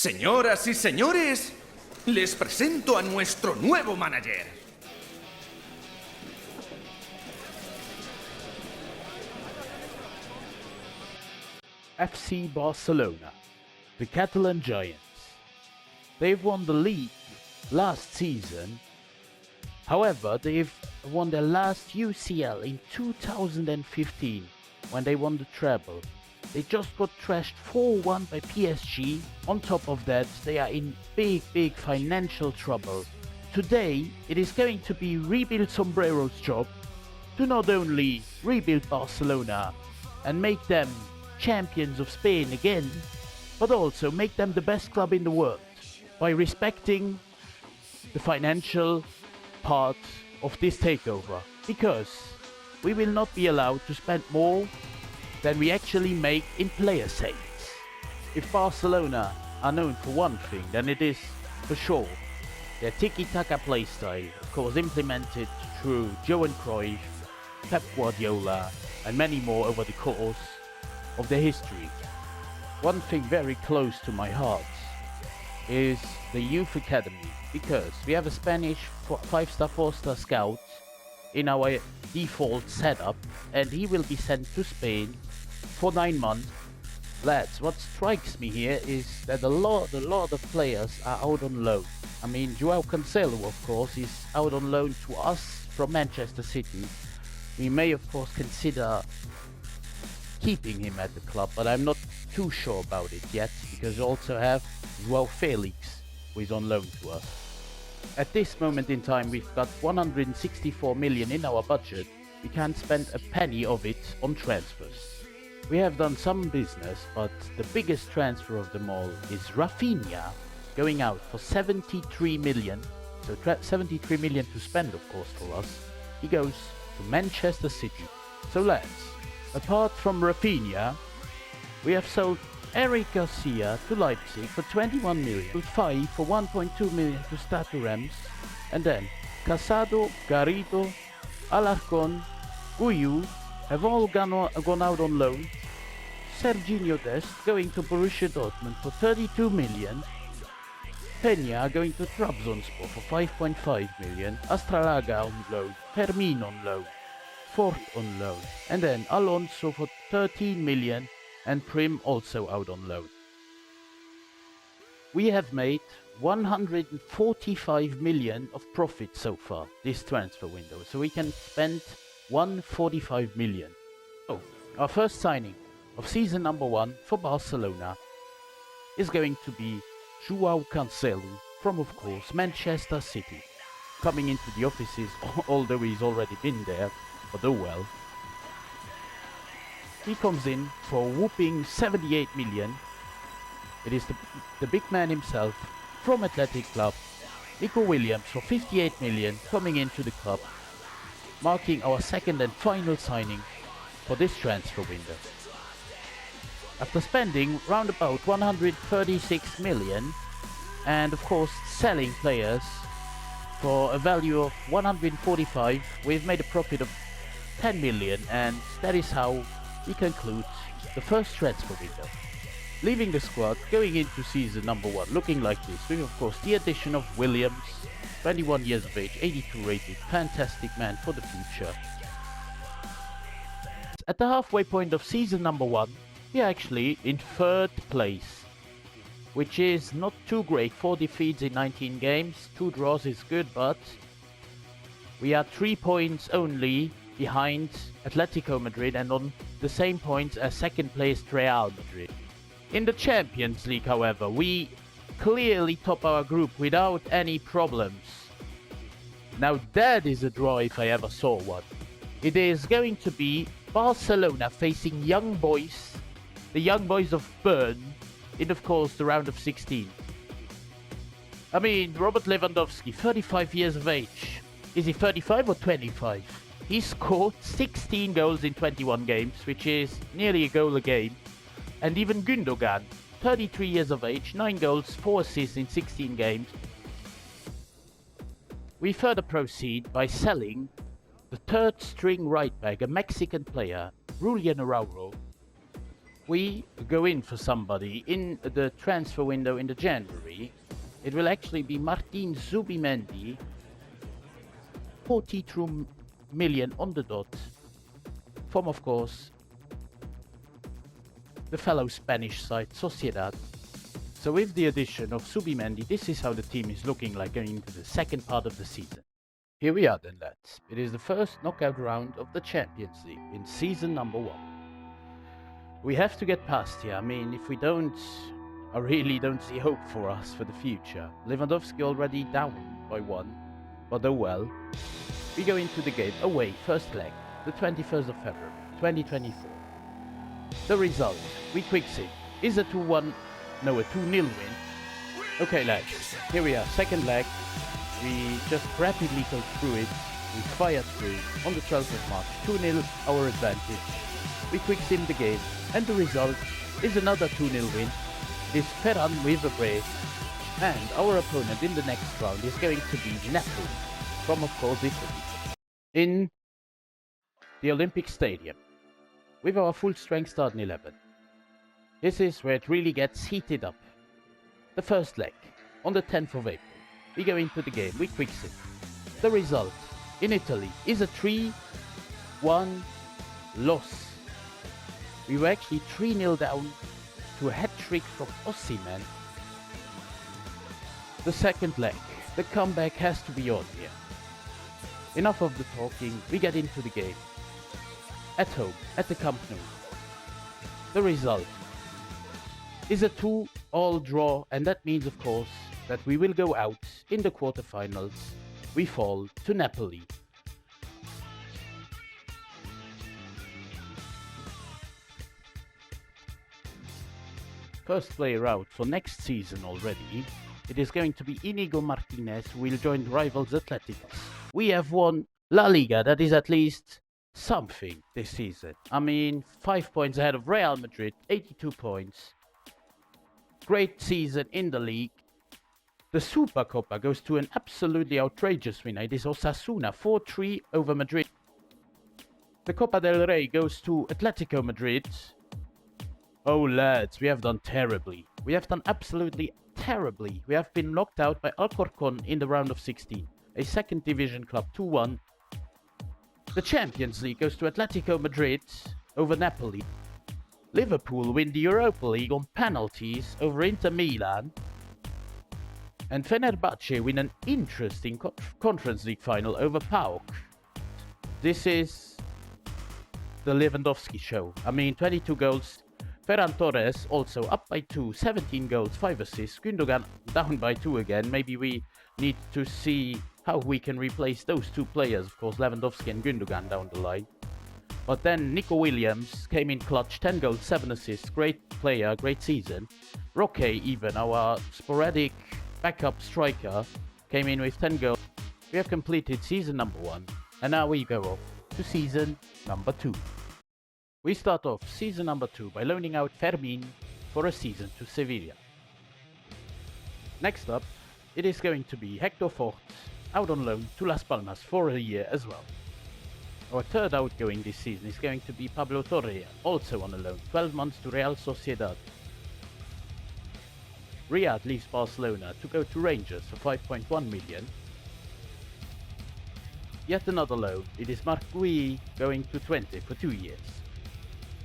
Señoras y señores, les presento a nuestro nuevo manager. FC Barcelona, the Catalan Giants. They've won the league last season. However, they've won their last UCL in 2015 when they won the treble. They just got trashed 4-1 by PSG. On top of that, they are in big financial trouble. Today, it is going to be Rebuild Sombrero's job to not only rebuild Barcelona and make them champions of Spain again, but also make them the best club in the world by respecting the financial part of this takeover, because we will not be allowed to spend more than we actually make in player sales. If Barcelona are known for one thing, then it is for sure their tiki-taka playstyle, of course implemented through Johan Cruyff, Pep Guardiola and many more over the course of their history. One thing very close to my heart is the youth academy, because we have a Spanish 5-star, 4-star scout in our default setup, and he will be sent to Spain for 9 months. Lads, what strikes me here is that a lot of players are out on loan. I mean, Joao Cancelo, of course, is out on loan to us from Manchester City. We may, of course, consider keeping him at the club, but I'm not too sure about it yet, because we also have Joao Felix, who is on loan to us. At this moment in time, we've got 164 million in our budget. We can't spend a penny of it on transfers. We have done some business, but the biggest transfer of them all is Rafinha, going out for 73 million. So 73 million to spend, of course, for us. He goes to Manchester City. So lads, apart from Rafinha, we have sold Eric Garcia to Leipzig for 21 million, 5 for 1.2 million to Stade Reims, and then Casado, Garrido, Alarcon, Guyu have all gone out on loan. Serginho Dest going to Borussia Dortmund for 32 million. Peña going to Trabzonspor for 5.5 million. Astralaga on loan. Fermin on loan. Fort on loan. And then Alonso for 13 million. And Prim also out on loan. We have made 145 million of profit so far this transfer window, so we can spend 145 million. Oh, our first signing of season number 1 for Barcelona is going to be Joao Cancelo from, of course, Manchester City, coming into the offices, although he's already been there, but oh well. He comes in for a whooping 78 million. It is the big man himself from Athletic Club, Nico Williams, for 58 million coming into the club, marking our second and final signing for this transfer window. After spending round about 136 million and of course selling players for a value of 145, we've made a profit of 10 million, and that is how we conclude the first transfer window. Leaving the squad, going into season number 1 looking like this, with of course the addition of Williams, 21 years of age, 82 rated, fantastic man for the future. At the halfway point of season number 1, we are actually in 3rd place, which is not too great. 4 defeats in 19 games, 2 draws is good, but we are 3 points only behind Atletico Madrid and on the same points as second placed Real Madrid. In the Champions League, however, we clearly top our group without any problems. Now that is a draw if I ever saw one. It is going to be Barcelona facing Young Boys, the Young Boys of Bern, in of course the round of 16. I mean, Robert Lewandowski, 35 years of age. Is he 35 or 25? He scored 16 goals in 21 games, which is nearly a goal a game. And even Gundogan, 33 years of age, 9 goals, 4 assists in 16 games. We further proceed by selling the 3rd string right back, a Mexican player, Julian Araujo, we go in for somebody in the transfer window in the January, it will actually be Martin Zubimendi, 42 million on the dot, from of course the fellow Spanish side Sociedad. So with the addition of Zubimendi, this is how the team is looking like going into the second part of the season. Here we are then, lads. It is the first knockout round of the Champions League in season number 1. We have to get past here. I mean, if we don't, I really don't see hope for us for the future. Lewandowski already down by 1, but oh well. We go into the game away, first leg, the 21st of February, 2024. The result, we quick see, is a 2-1, no, a 2-0 win. Okay lads, here we are, second leg. We just rapidly go through it. We fire through on the 12th of March, 2-0 our advantage. We quick sim the game, and the result is another 2-0 win. This Ferran with a brace, and our opponent in the next round is going to be Napoli, from of course Italy, in the Olympic Stadium, with our full strength starting 11. This is where it really gets heated up. The first leg, on the 10th of April, we go into the game, we quick sim. The result in Italy is a 3-1 loss. We were actually 3-0 down to a hat-trick from Osimhen. The second leg, the comeback has to be on here. Enough of the talking, we get into the game. At home, at the Camp Nou. The result is a 2-all draw, and that means of course that we will go out in the quarterfinals. We fall to Napoli. First player out for next season already. It is going to be Inigo Martinez, who will join rivals Atleticos. We have won La Liga, that is at least something this season. I mean, 5 points ahead of Real Madrid, 82 points. Great season in the league. The Supercopa goes to an absolutely outrageous winner. It is Osasuna, 4-3 over Madrid. The Copa del Rey goes to Atletico Madrid. Oh lads, we have done terribly. We have done absolutely terribly. We have been knocked out by Alcorcon in the round of 16. A second division club, 2-1. The Champions League goes to Atletico Madrid over Napoli. Liverpool win the Europa League on penalties over Inter Milan. And Fenerbahce win an interesting Conference League final over PAOK. This is the Lewandowski show. I mean, 22 goals. Ferran Torres also up by 2, 17 goals, 5 assists. Gündogan down by 2 again. Maybe we need to see how we can replace those two players, of course, Lewandowski and Gündogan down the line. But then Nico Williams came in clutch, 10 goals, 7 assists, great player, great season. Roque even, our sporadic backup striker, came in with 10 goals. We have completed season number 1, and now we go off to season number 2. We start off season number 2 by loaning out Fermin for a season to Sevilla. Next up, it is going to be Hector Fort, out on loan to Las Palmas for a year as well. Our third outgoing this season is going to be Pablo Torre, also on a loan, 12 months to Real Sociedad. Riyad leaves Barcelona to go to Rangers for 5.1 million. Yet another loan, it is Marc Gui going to Twente for 2 years.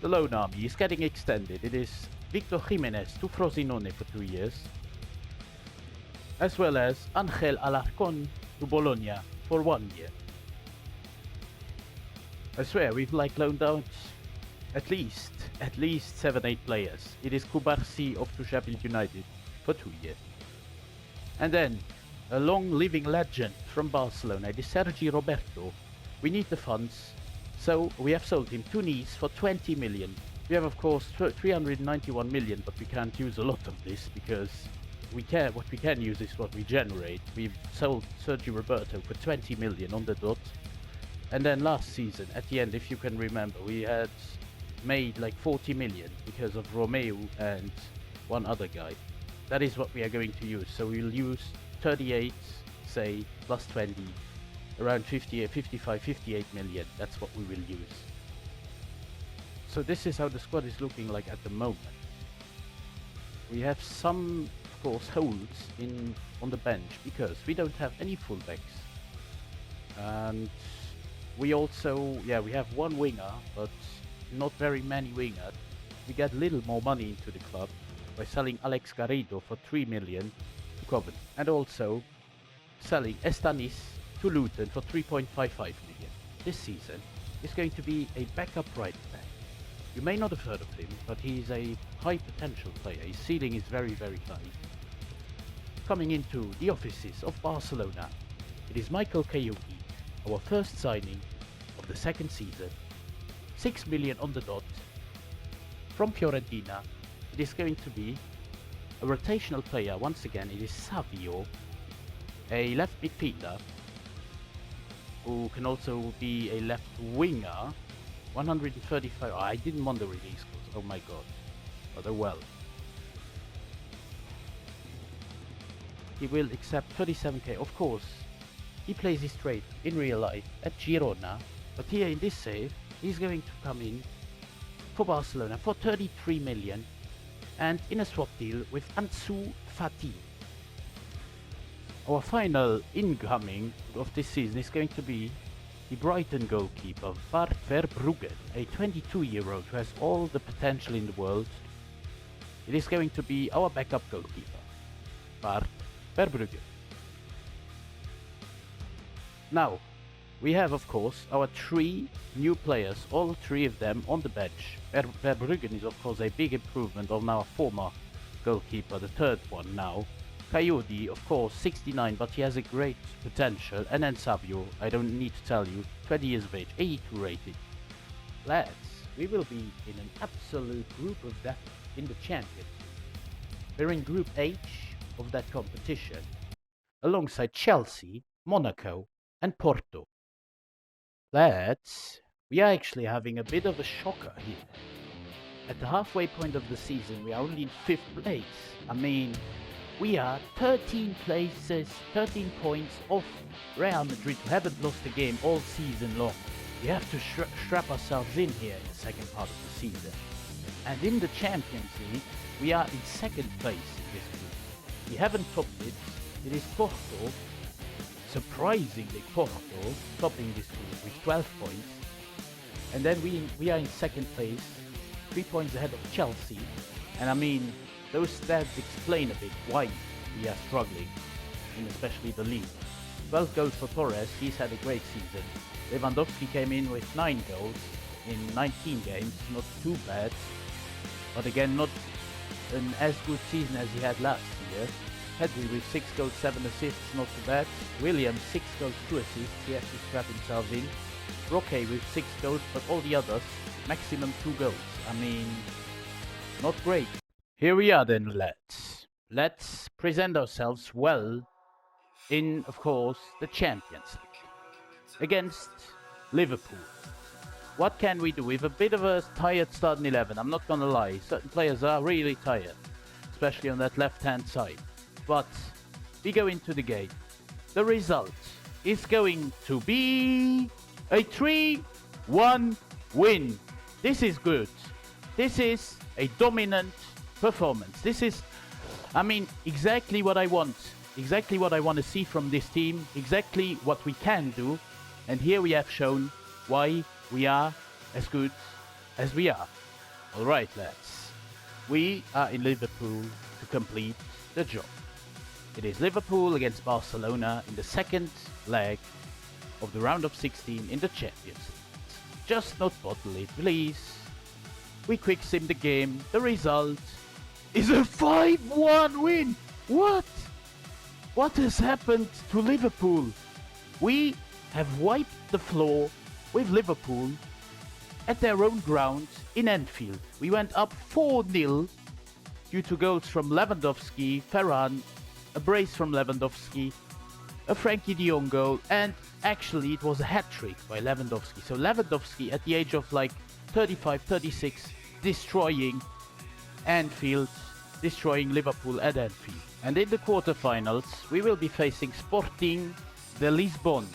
The loan army is getting extended, it is Victor Jimenez to Frosinone for 2 years. As well as Angel Alarcón to Bologna for 1 year. I swear we've loaned out at least 7-8 players. It is Kubarsi off to Sheffield United for 2 years. And then a long living legend from Barcelona, it is Sergi Roberto. We need the funds, so we have sold him to Nice for 20 million. We have of course 391 million, but we can't use a lot of this because what we can use is what we generate. We've sold Sergi Roberto for 20 million on the dot. And then last season, at the end, if you can remember, we had made like 40 million because of Romeo and one other guy. That is what we are going to use. So we'll use 38, say, plus 20, around 55, 58 million. That's what we will use. So this is how the squad is looking like at the moment. We have some, of course, holes on the bench because we don't have any fullbacks. And we also, we have one winger, but not very many wingers. We get little more money into the club by selling Alex Garrido for 3 million to Coventry. And also selling Estanis to Luton for 3.55 million. This season is going to be a backup right back. You may not have heard of him, but he's a high potential player. His ceiling is very, very high. Coming into the offices of Barcelona, it is Michael Kayuki, our first signing of the second season. 6 million on the dot. From Fiorentina, it is going to be a rotational player. Once again, it is Savio, a left midfielder, who can also be a left winger. 135. I didn't want the release cost. Oh my god. But oh well. He will accept 37k. Of course, he plays his trade in real life at Girona. But here in this save, he's going to come in for Barcelona for 33 million. And in a swap deal with Ansu Fati. Our final incoming of this season is going to be the Brighton goalkeeper, Bart Verbruggen, a 22-year-old who has all the potential in the world. It is going to be our backup goalkeeper, Bart Verbruggen. Now, we have of course our 3 new players, all 3 of them on the bench. Verbruggen is of course a big improvement on our former goalkeeper, the 3rd one now. Coyote, of course, 69, but he has a great potential. And then Savio, I don't need to tell you, 20 years of age, 82 rated. Lads, we will be in an absolute group of death in the Champions. We're in Group H of that competition, alongside Chelsea, Monaco, and Porto. Lads, we are actually having a bit of a shocker here. At the halfway point of the season, we are only in 5th place. I mean, we are 13 points off Real Madrid, who haven't lost a game all season long. We have to strap ourselves in here in the second part of the season. And in the Champions League, we are in 2nd place in this group. We haven't topped it. It is Porto, surprisingly Porto, topping this group with 12 points. And then we are in 2nd place, 3 points ahead of Chelsea. And I mean, those stats explain a bit why we are struggling, in especially the league. 12 goals for Torres, he's had a great season. Lewandowski came in with 9 goals in 19 games, not too bad. But again, not an as good season as he had last year. Pedri with 6 goals, 7 assists, not too bad. Williams, 6 goals, 2 assists, he has to strap himself in. Roque with 6 goals, but all the others, maximum 2 goals. I mean, not great. Here we are then, lads. Let's present ourselves well in, of course, the Champions League against Liverpool. What can we do? With a bit of a tired starting 11, I'm not gonna lie. Certain players are really tired, especially on that left-hand side. But we go into the game. The result is going to be a 3-1 win. This is good. This is a dominant performance. This is, I mean, exactly what I want. Exactly what I want to see from this team. Exactly what we can do. And here we have shown why we are as good as we are. Alright, lads. We are in Liverpool to complete the job. It is Liverpool against Barcelona in the 2nd leg of the round of 16 in the Champions League. Just not bottle it, please. We quick sim the game. The result is a 5-1 win. What? What has happened to Liverpool? We have wiped the floor with Liverpool at their own ground in Anfield. We went up 4-0 due to goals from Lewandowski, Ferran, a brace from Lewandowski, a Frankie de Jong goal, and actually it was a hat-trick by Lewandowski. So Lewandowski at the age of like 35, 36, destroying Anfield, destroying Liverpool at Anfield. And in the quarterfinals, we will be facing Sporting de Lisbon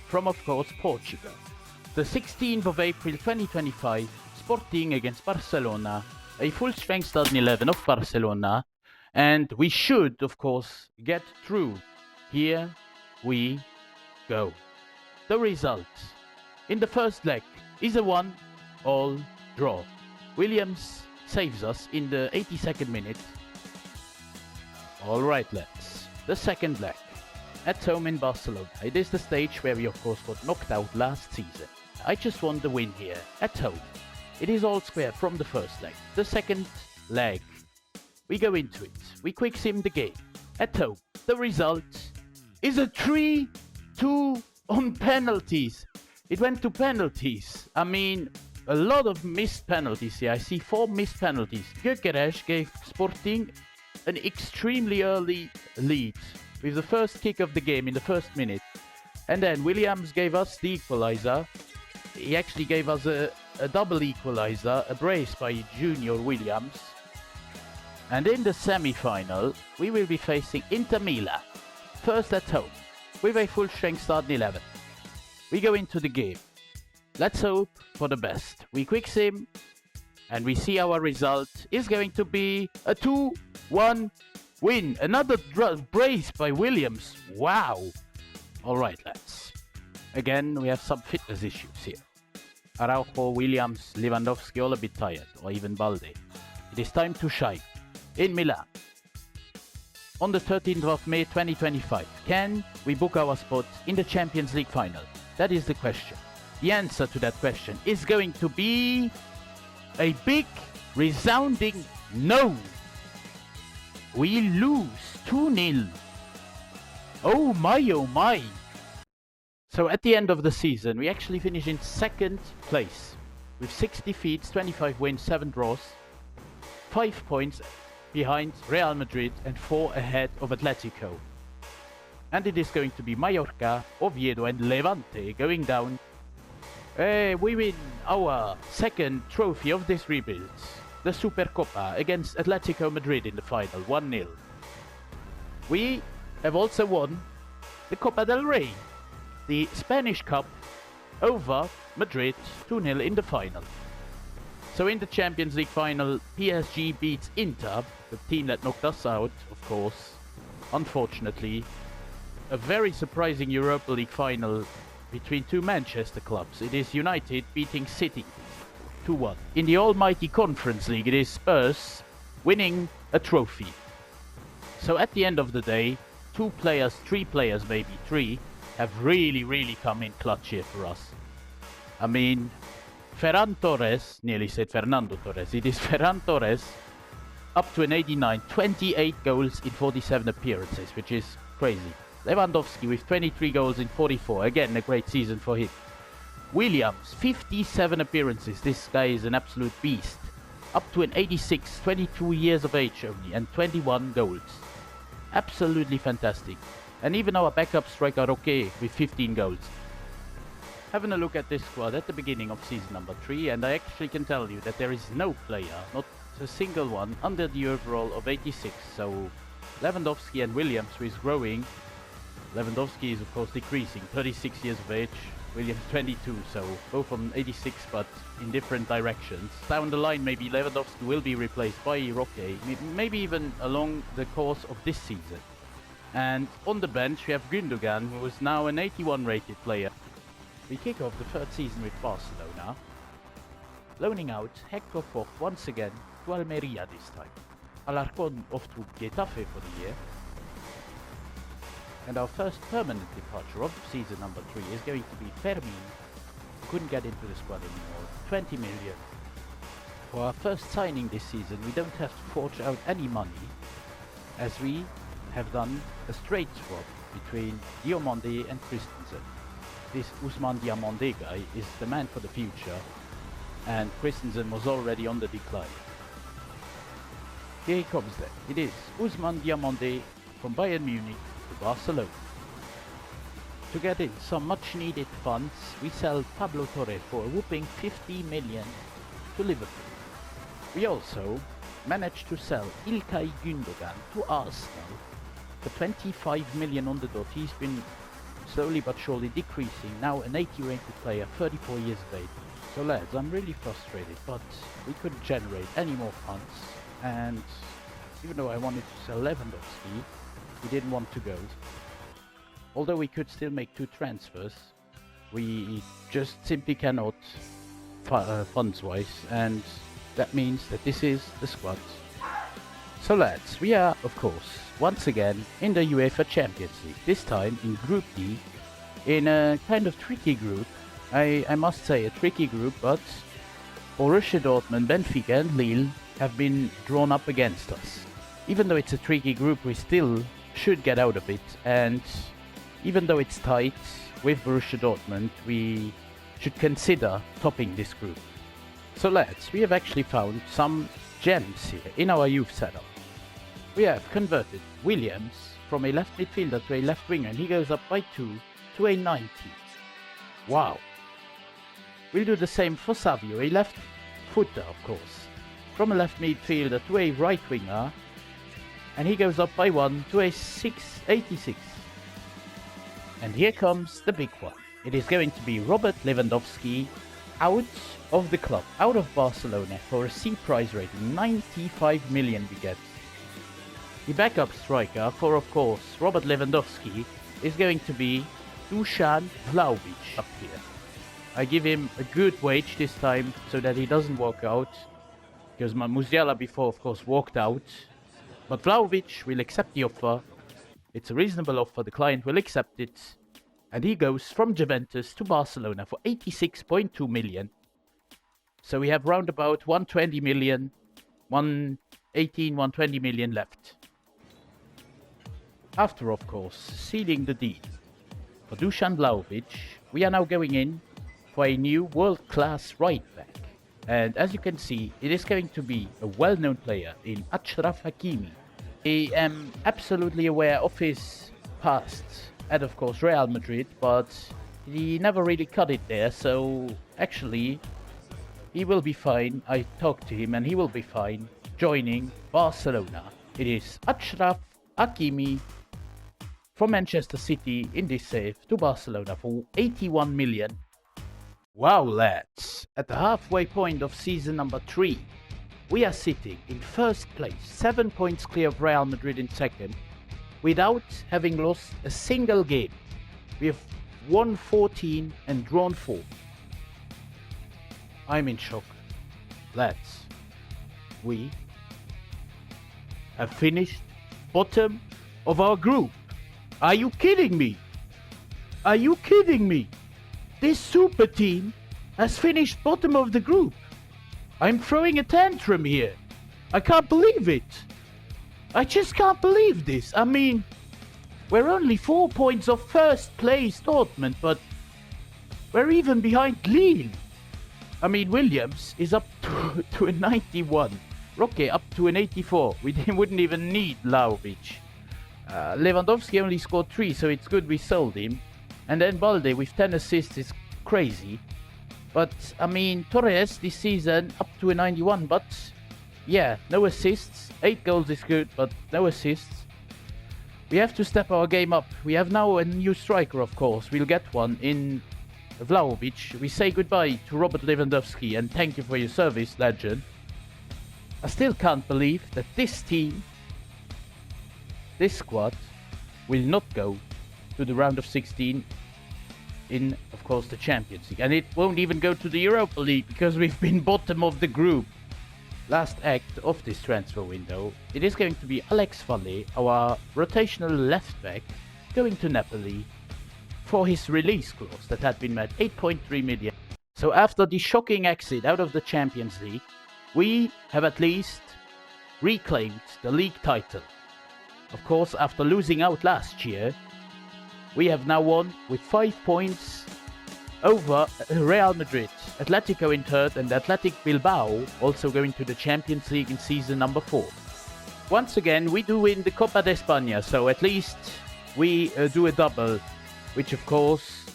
from, of course, Portugal. The 16th of April 2025, Sporting against Barcelona, a full-strength starting 11 of Barcelona, and we should, of course, get through. Here we go. The result in the first leg is a 1-all draw. Williams saves us in the 82nd minute. Alright lads, the second leg. At home in Barcelona. It is the stage where we of course got knocked out last season. I just want the win here, at home. It is all square from the first leg. The second leg, we go into it. We quick sim the game. At home, the result is a 3-2 on penalties. It went to penalties. I mean, a lot of missed penalties here. I see 4 missed penalties. Gyökeres gave Sporting an extremely early lead with the first kick of the game in the first minute. And then Williams gave us the equalizer. He actually gave us a double equalizer, a brace by Junior Williams. And in the semi-final, we will be facing Inter Milan, first at home, with a full-strength starting 11. We go into the game. Let's hope for the best. We quick sim, and we see our result is going to be a 2-1 win. Another brace by Williams. Wow. Alright lads. Again, we have some fitness issues here. Araujo, Williams, Lewandowski all a bit tired, or even Balde. It is time to shine. In Milan. On the 13th of May 2025, can we book our spot in the Champions League final? That is the question. The answer to that question is going to be a big, resounding no. We lose 2-0. Oh my. So at the end of the season, we actually finish in second place with 6 defeats, 25 wins, 7 draws, 5 points behind Real Madrid and 4 ahead of Atletico. And it is going to be Mallorca, Oviedo and Levante going down. We win our second trophy of this rebuild, the Supercopa against Atletico Madrid in the final, 1-0. We have also won the Copa del Rey, the Spanish Cup, over Madrid, 2-0 in the final. So in the Champions League final, PSG beats Inter, the team that knocked us out, of course. Unfortunately, a very surprising Europa League final between 2 Manchester clubs. It is United beating City 2-1. In the almighty Conference League, it is Spurs winning a trophy. So at the end of the day, 2 players, 3 players, maybe 3, have really come in clutch here for us. I mean, Ferran Torres, nearly said Fernando Torres, it is Ferran Torres, up to an 89, 28 goals in 47 appearances, which is crazy. Lewandowski with 23 goals in 44, again a great season for him. Williams, 57 appearances, this guy is an absolute beast. Up to an 86, 22 years of age only, and 21 goals. Absolutely fantastic. And even our backup striker Roque with 15 goals. Having a look at this squad at the beginning of season number 3, and I actually can tell you that there is no player, not a single one, under the overall of 86. So Lewandowski and Williams, who is growing. Lewandowski is of course decreasing, 36 years of age, Williams 22, so both on 86 but in different directions. Down the line maybe Lewandowski will be replaced by Roque, maybe even along the course of this season. And on the bench we have Gundogan, who is now an 81 rated player. We kick off the 3rd season with Barcelona, loaning out Hector Foch once again to Almeria this time. Alarcón off to Getafe for the year. And our first permanent departure of season number 3 is going to be Fermin, who couldn't get into the squad anymore, 20 million. For our first signing this season, we don't have to forge out any money, as we have done a straight swap between Diomande and Christensen. This Ousmane Diomande guy is the man for the future, and Christensen was already on the decline. Here he comes then. It is Ousmane Diomande from Bayern Munich to Barcelona. To get in some much needed funds, we sell Pablo Torre for a whopping 50 million to Liverpool. We also managed to sell İlkay Gündoğan to Arsenal for 25 million on the dot. He's been slowly but surely decreasing, now an 80 rated player, 34 years of age. So lads, I'm really frustrated, but we couldn't generate any more funds, and even though I wanted to sell Lewandowski, he didn't want to go. Although we could still make 2 transfers, we just simply cannot funds-wise, and that means that this is the squad. So lads, we are, of course, once again in the UEFA Champions League, this time in Group D, in a kind of tricky group. I must say a tricky group, but Borussia Dortmund, Benfica and Lille have been drawn up against us. Even though it's a tricky group, we still should get out of it, and even though it's tight with Borussia Dortmund, we should consider topping this group. So lads, we have actually found some gems here in our youth setup. We have converted Williams from a left midfielder to a left winger, and he goes up by 2 to a 90. Wow. We'll do the same for Savio, a left footer of course, from a left midfielder to a right winger, and he goes up by 1 to a 86. And here comes the big one. It is going to be Robert Lewandowski out of the club, out of Barcelona, for a C prize rating, 95 million we get. The backup striker for, of course, Robert Lewandowski is going to be Dusan Vlahovic up here. I give him a good wage this time so that he doesn't walk out, because Musiala before, of course, walked out. But Vlahovic will accept the offer. It's a reasonable offer, the client will accept it. And he goes from Juventus to Barcelona for 86.2 million. So we have round about 120 million, 120 million left. After, of course, sealing the deal for Dusan Vlahovic, we are now going in for a new world-class right back. And as you can see, it is going to be a well-known player in Achraf Hakimi. I am absolutely aware of his past at, of course, Real Madrid, but he never really cut it there, so actually he will be fine. I talked to him and he will be fine joining Barcelona. It is Achraf Hakimi from Manchester City in this save to Barcelona for 81 million. Wow lads, at the halfway point of season number 3, we are sitting in first place, 7 points clear of Real Madrid in second, without having lost a single game. We have won 14 and drawn 4. I'm in shock. Lads, we have finished bottom of our group. Are you kidding me? Are you kidding me? This super team has finished bottom of the group. I'm throwing a tantrum here. I can't believe it. I just can't believe this. I mean, we're only 4 points off first place Dortmund, but we're even behind Lille. I mean, Williams is up to a 91. Roque up to an 84. We wouldn't even need Vlahovic. Lewandowski only scored 3, so it's good we sold him. And then Balde with 10 assists is crazy. But, I mean, Torres this season up to a 91, but yeah, no assists. 8 goals is good, but no assists. We have to step our game up. We have now a new striker, of course. We'll get one in Vlahovic. We say goodbye to Robert Lewandowski and thank you for your service, legend. I still can't believe that this team, this squad, will not go to the round of 16 in, of course, the Champions League. And it won't even go to the Europa League because we've been bottom of the group. Last act of this transfer window, it is going to be Alex Valle, our rotational left back, going to Napoli for his release clause that had been met, 8.3 million. So after the shocking exit out of the Champions League, we have at least reclaimed the league title. Of course, after losing out last year, we have now won with 5 points over Real Madrid, Atletico in third, and Athletic Bilbao also going to the Champions League in season number 4. Once again, we do win the Copa de España, so at least we do a double, which of course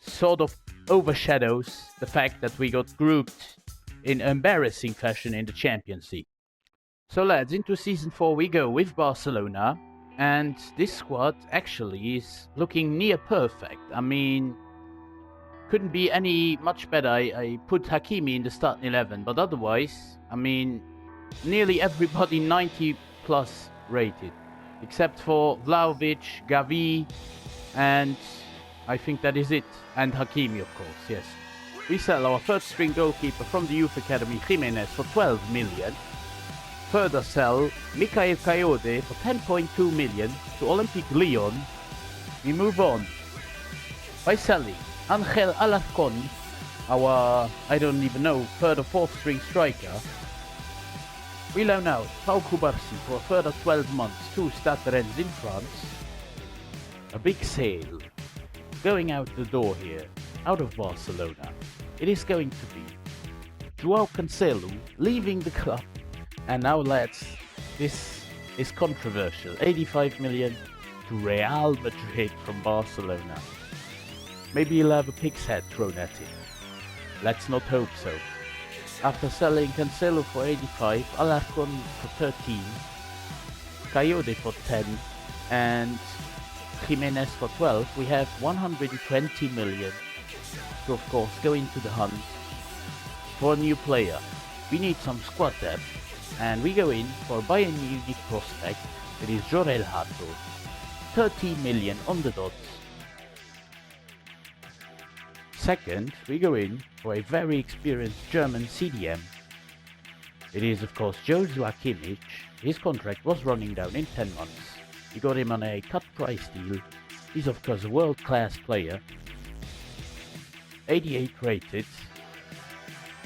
sort of overshadows the fact that we got grouped in embarrassing fashion in the Champions League. So lads, into season 4 we go with Barcelona, and this squad actually is looking near perfect. I mean, couldn't be any much better. I put Hakimi in the starting 11, but otherwise, I mean, nearly everybody 90 plus rated, except for Vlahovic, Gavi, and I think that is it. And Hakimi, of course, yes. We sell our third string goalkeeper from the youth academy, Jimenez, for 12 million. Further sell Mikhail Kayode for 10.2 million to Olympique Lyon. We move on by selling Angel Alarcon, our, I don't even know, third or fourth string striker. We loan out Pau Cubarsí for a further 12 months to Stade Rennes in France. A big sale going out the door here, out of Barcelona. It is going to be João Cancelo leaving the club. And now, lads, this is controversial. 85 million to Real Madrid from Barcelona. Maybe he'll have a pig's head thrown at him. Let's not hope so. After selling Cancelo for 85, Alarcon for 13, Kayode for 10, and Jimenez for 12, we have 120 million to, of course, go into the hunt for a new player. We need some squad depth, and we go in for a Bayern Munich prospect. It is Jorel Hato, 13 million on the dot. Second, we go in for a very experienced German CDM. It is, of course, Joshua Kimmich. His contract was running down in 10 months. We got him on a cut price deal. He's, of course, a world-class player. 88 rated.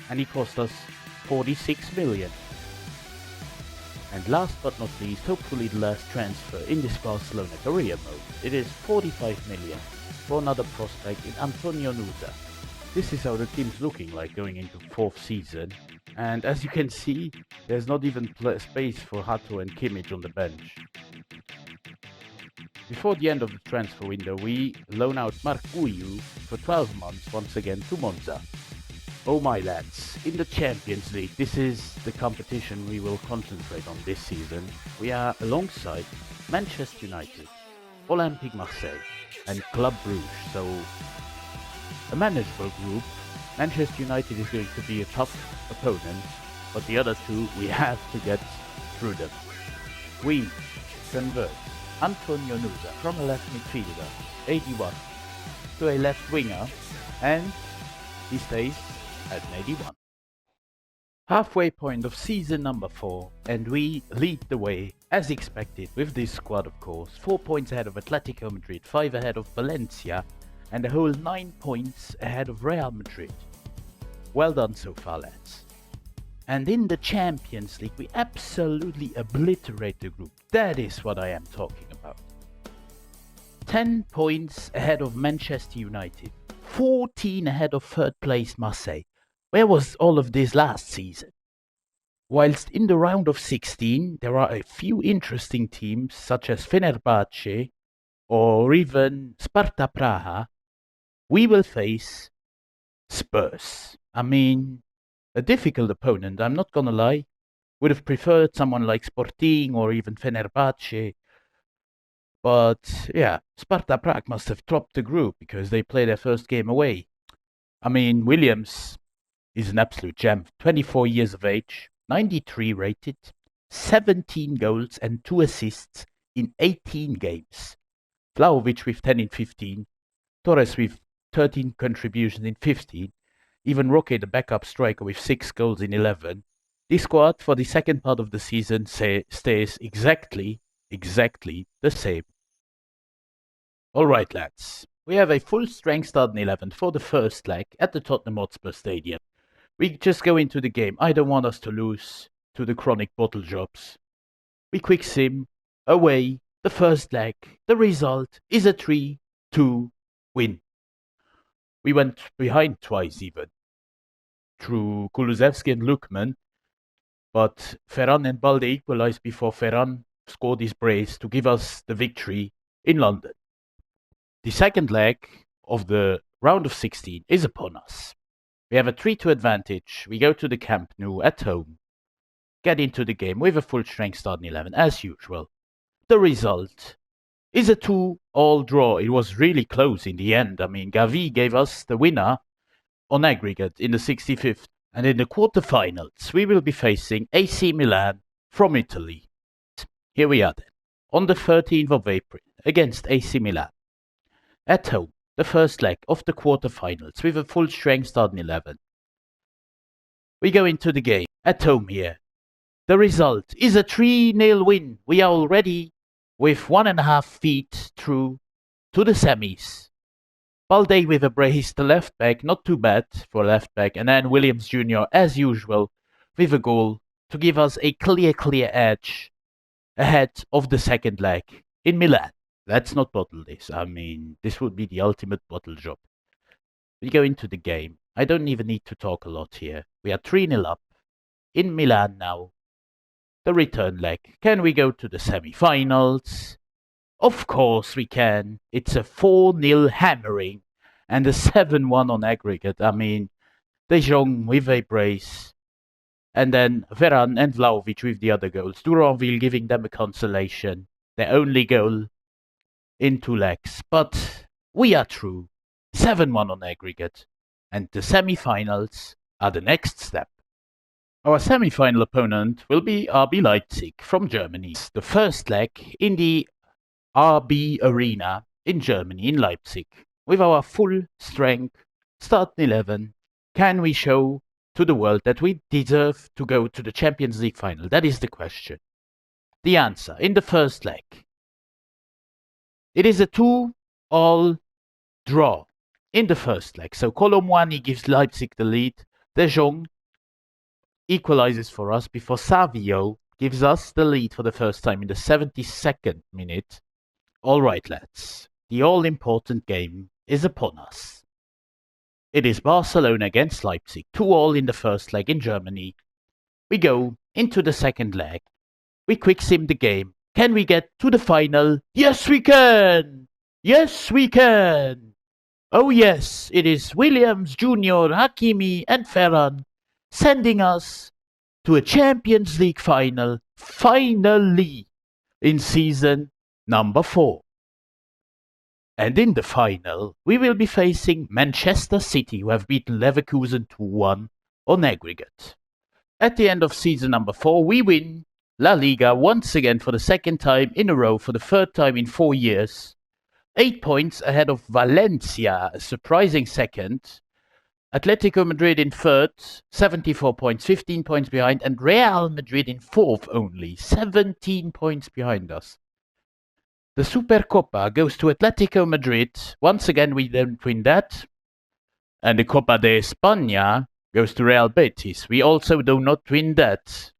And he cost us 46 million. And last but not least, hopefully the last transfer in this Barcelona career mode. It is 45 million for another prospect in Antonio Nusa. This is how the team's looking like going into 4th season. And as you can see, there's not even space for Hato and Kimmich on the bench. Before the end of the transfer window, we loan out Marc Guiu for 12 months once again to Monza. Oh my lads, in the Champions League, this is the competition we will concentrate on this season. We are alongside Manchester United, Olympique Marseille and Club Brugge, so a manageable group. Manchester United is going to be a tough opponent, but the other two, we have to get through them. We convert Antonio Nusa from a left midfielder, 81, to a left winger, and he stays at 81. Halfway point of season number 4, and we lead the way, as expected, with this squad of course. 4 points ahead of Atletico Madrid, 5 ahead of Valencia, and a whole 9 points ahead of Real Madrid. Well done so far, lads. And in the Champions League, we absolutely obliterate the group. That is what I am talking about. 10 points ahead of Manchester United, 14 ahead of third place Marseille. Where was all of this last season? Whilst in the round of 16, there are a few interesting teams such as Fenerbahce or even Sparta Praha, we will face Spurs. I mean, a difficult opponent, I'm not gonna lie. Would have preferred someone like Sporting or even Fenerbahce. But yeah, Sparta Prague must have topped the group because they play their first game away. I mean, Williams is an absolute gem. 24 years of age, 93 rated, 17 goals and 2 assists in 18 games. Vlahovic with 10 in 15, Torres with 13 contributions in 15, even Roque, the backup striker, with 6 goals in 11. This squad for the second part of the season stays exactly the same. Alright lads, we have a full strength starting 11 for the first leg at the Tottenham Hotspur Stadium. We just go into the game. I don't want us to lose to the chronic bottle jobs. We quick sim, away, the first leg. The result is a 3-2 win. We went behind twice even, through Kulusevski and Lukman, but Ferran and Balde equalized before Ferran scored his brace to give us the victory in London. The second leg of the round of 16 is upon us. We have a 3-2 advantage. We go to the Camp Nou at home, get into the game with a full strength starting 11 as usual. The result is a 2-all draw. It was really close in the end. I mean, Gavi gave us the winner on aggregate in the 65th. And in the quarterfinals, we will be facing AC Milan from Italy. Here we are then, on the 13th of April, against AC Milan. At home, the first leg of the quarterfinals with a full-strength starting 11. We go into the game, at home here. The result is a 3-0 win. We are already with 1.5 feet through to the semis. Balde with a brace, the left back, not too bad for left back, and then Williams Jr. as usual with a goal to give us a clear edge ahead of the second leg in Milan. Let's not bottle this. I mean, this would be the ultimate bottle job. We go into the game. I don't even need to talk a lot here. We are 3-0 up in Milan now. The return leg. Can we go to the semi-finals? Of course we can. It's a 4-0 hammering and a 7-1 on aggregate. I mean, De Jong with a brace. And then Varane and Vlahovic with the other goals. Duranville giving them a consolation. Their only goal in 2 legs. But we are through. 7-1 on aggregate. And the semi-finals are the next step. Our semi-final opponent will be RB Leipzig from Germany. The first leg in the RB Arena in Germany, in Leipzig. With our full strength starting 11, can we show to the world that we deserve to go to the Champions League final? That is the question. The answer, in the first leg. It is a 2-all draw in the first leg. So Colomwani gives Leipzig the lead. De Jong equalizes for us before Savio gives us the lead for the first time in the 72nd minute. Alright lads, the all-important game is upon us. It is Barcelona against Leipzig, 2-all in the first leg in Germany. We go into the second leg. We quick sim the game. Can we get to the final? Yes we can! Yes we can! Oh yes, it is Williams Jr., Hakimi and Ferran sending us to a Champions League final, finally, in season number 4. And in the final, we will be facing Manchester City, who have beaten Leverkusen 2-1 on aggregate. At the end of season number 4, we win La Liga once again for the second time in a row, for the third time in 4 years. 8 points ahead of Valencia, a surprising second. Atletico Madrid in third, 74 points, 15 points behind, and Real Madrid in fourth only, 17 points behind us. The Supercopa goes to Atletico Madrid. Once again, we don't win that. And the Copa de España goes to Real Betis. We also do not win that.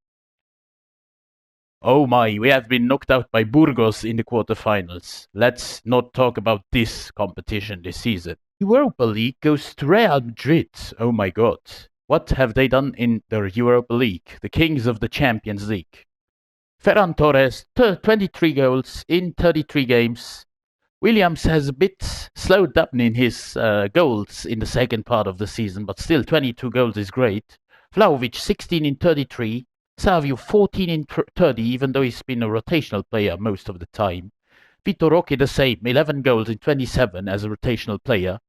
Oh my, we have been knocked out by Burgos in the quarterfinals. Let's not talk about this competition this season. Europa League goes to Real Madrid. Oh my god. What have they done in the Europa League? The kings of the Champions League. Ferran Torres, 23 goals in 33 games. Williams has a bit slowed down in his goals in the second part of the season, but still 22 goals is great. Vlahovic, 16 in 33. Savio, 14 in 30, even though he's been a rotational player most of the time. Vitor Roque, the same, 11 goals in 27 as a rotational player.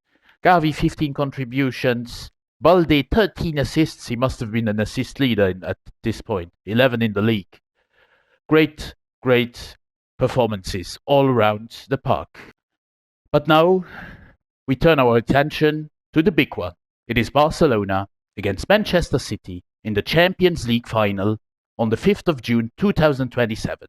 Gavi, 15 contributions. Balde, 13 assists. He must have been an assist leader at this point. 11 in the league. Great performances all around the park. But now we turn our attention to the big one. It is Barcelona against Manchester City in the Champions League final on the 5th of June 2027.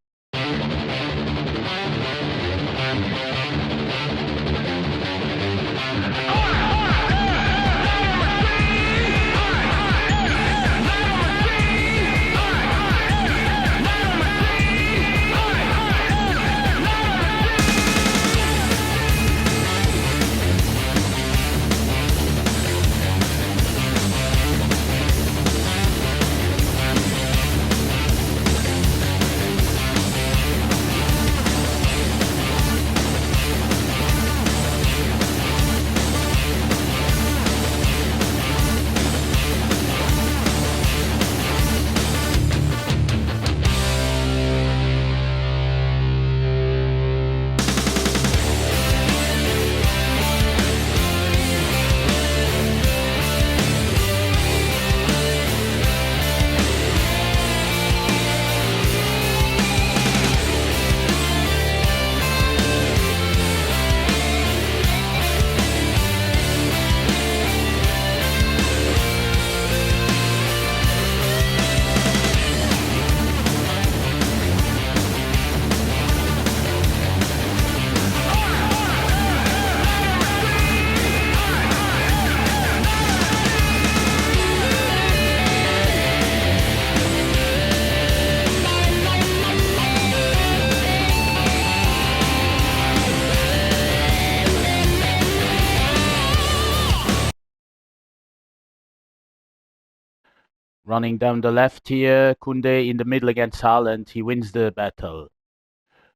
Running down the left here. Koundé in the middle against Haaland. He wins the battle.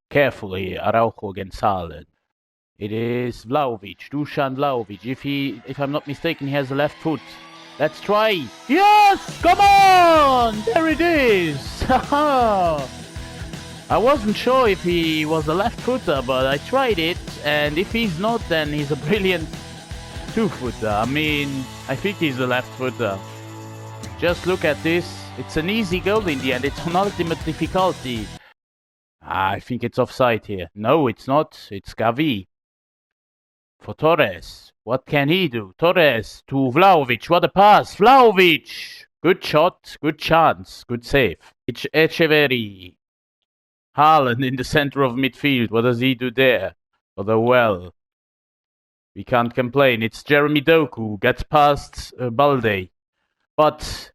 Carefully, Araujo against Haaland. It is Vlahovic, Dusan Vlahovic. If I'm not mistaken, he has a left foot. Let's try. Yes! Come on! There it is! I wasn't sure if he was a left footer, but I tried it. And if he's not, then he's a brilliant two-footer. I mean, I think he's a left footer. Just look at this. It's an easy goal in the end. It's on ultimate difficulty. I think it's offside here. No, it's not. It's Gavi. For Torres. What can he do? Torres to Vlahovic. What a pass. Vlahovic. Good shot. Good chance. Good save. Echeverri. Haaland in the center of midfield. What does he do there? Although, well, we can't complain. It's Jeremy Doku. Gets past Balde. But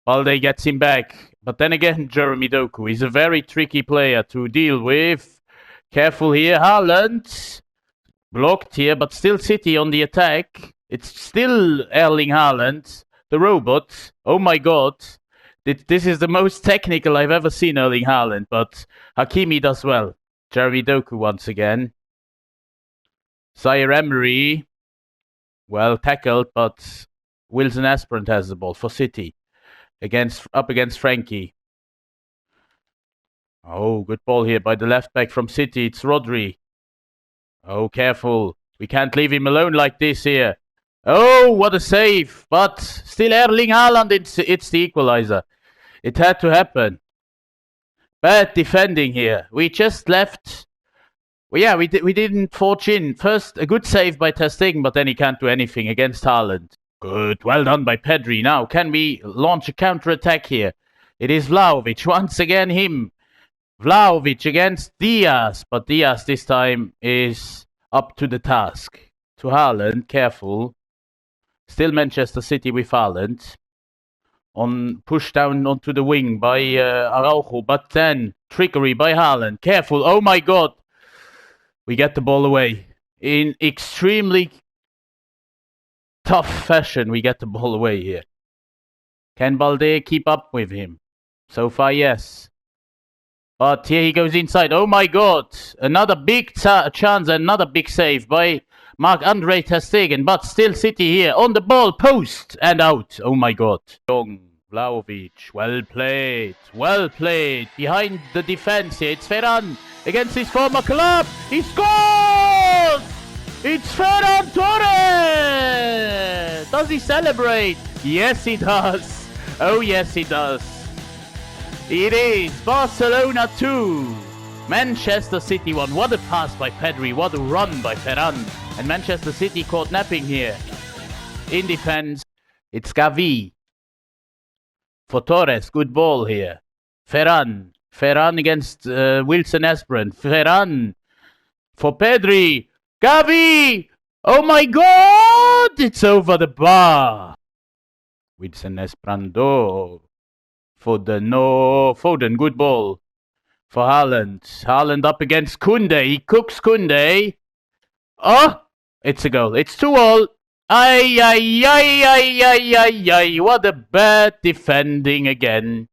Balde gets him back. But then again, Jeremy Doku is a very tricky player to deal with. Careful here. Haaland. Blocked here, but still City on the attack. It's still Erling Haaland, the robot. Oh my god. This is the most technical I've ever seen Erling Haaland, but Hakimi does well. Jeremy Doku once again. Zaire Emery. Well tackled, but Wilson Aspirant has the ball for City. Up against Frankie. Oh, good ball here by the left back from City. It's Rodri. Oh, careful. We can't leave him alone like this here. Oh, what a save. But still Erling Haaland, it's the equalizer. It had to happen. Bad defending here. We just left. Well, yeah, we didn't forge in. First, a good save by Ter Stegen, but then he can't do anything against Haaland. Good. Well done by Pedri. Now, can we launch a counter-attack here? It is Vlahovic. Once again, him. Vlahovic against Diaz, but Diaz this time is up to the task. To Haaland, careful. Still Manchester City with Haaland. Pushed down onto the wing by Araujo, but then trickery by Haaland. Careful, oh my god. We get the ball away. In extremely tough fashion, we get the ball away here. Can Balde keep up with him? So far, yes. But here he goes inside. Oh my god. Another big chance, another big save by Marc-Andre Ter Stegen. But still City here on the ball. Post and out. Oh my god. Young Vlahovic. Well played. Well played. Behind the defense here. It's Ferran against his former club. He scores! It's Ferran Torres! Does he celebrate? Yes, he does. Oh yes, he does. It is Barcelona 2, Manchester City 1. What a pass by Pedri, what a run by Ferran. And Manchester City caught napping here. In defense, it's Gavi. For Torres, good ball here. Ferran against Wilson Aspirant. Ferran for Pedri. Gavi! Oh my god! It's over the bar. Wilson Esperando. Foden, good ball for Haaland. Haaland up against Koundé. He cooks Koundé. Oh, it's a goal. It's 2-2. Ay. What a bad defending again.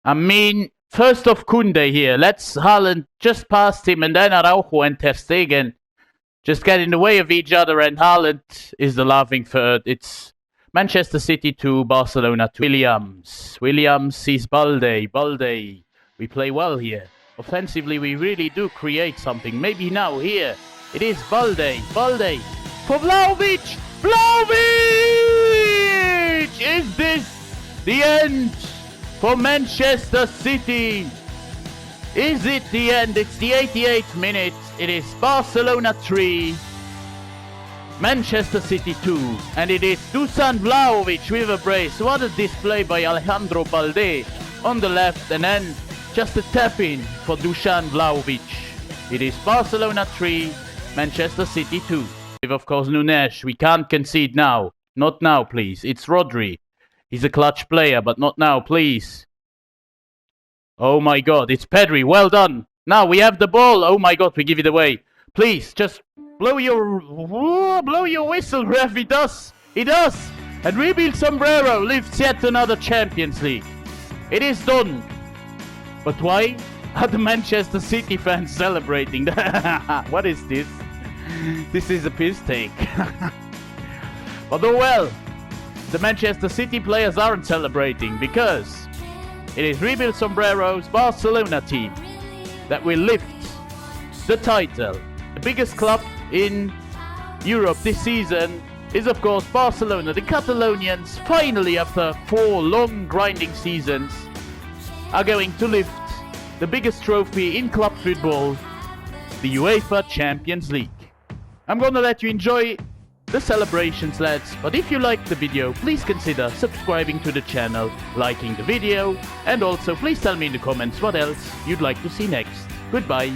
I mean, first off Koundé here. Let's Haaland just past him, and then Araujo and Ter Stegen just get in the way of each other, and Haaland is the laughing third. It's Manchester City 2, Barcelona 2. Williams sees Balde. We play well here. Offensively, we really do create something. Maybe now, here. It is Balde. For Vlahovic. Vlahovic! Is this the end for Manchester City? Is it the end? It's the 88th minute. It is Barcelona 3. Manchester City 2, and it is Dusan Vlahovic with a brace. What a display by Alejandro Balde on the left, and then just a tap in for Dusan Vlahovic. It is Barcelona 3, Manchester City 2. With of course Nunes, we can't concede now. Not now, please. It's Rodri. He's a clutch player, but not now, please. Oh my god, it's Pedri. Well done. Now we have the ball. Oh my god, we give it away. Please, just blow your whistle, ref. He does. And Rebuild Sombrero lifts yet another Champions League. It is done. But why are the Manchester City fans celebrating? What is this? This is a piss take. But oh well, the Manchester City players aren't celebrating because it is Rebuild Sombrero's Barcelona team that will lift the title. The biggest club in Europe this season is of course Barcelona. The Catalans, finally after 4 long grinding seasons, are going to lift the biggest trophy in club football, the UEFA Champions League. I'm gonna let you enjoy the celebrations, lads, but if you liked the video, please consider subscribing to the channel, liking the video, and also please tell me in the comments what else you'd like to see next. Goodbye.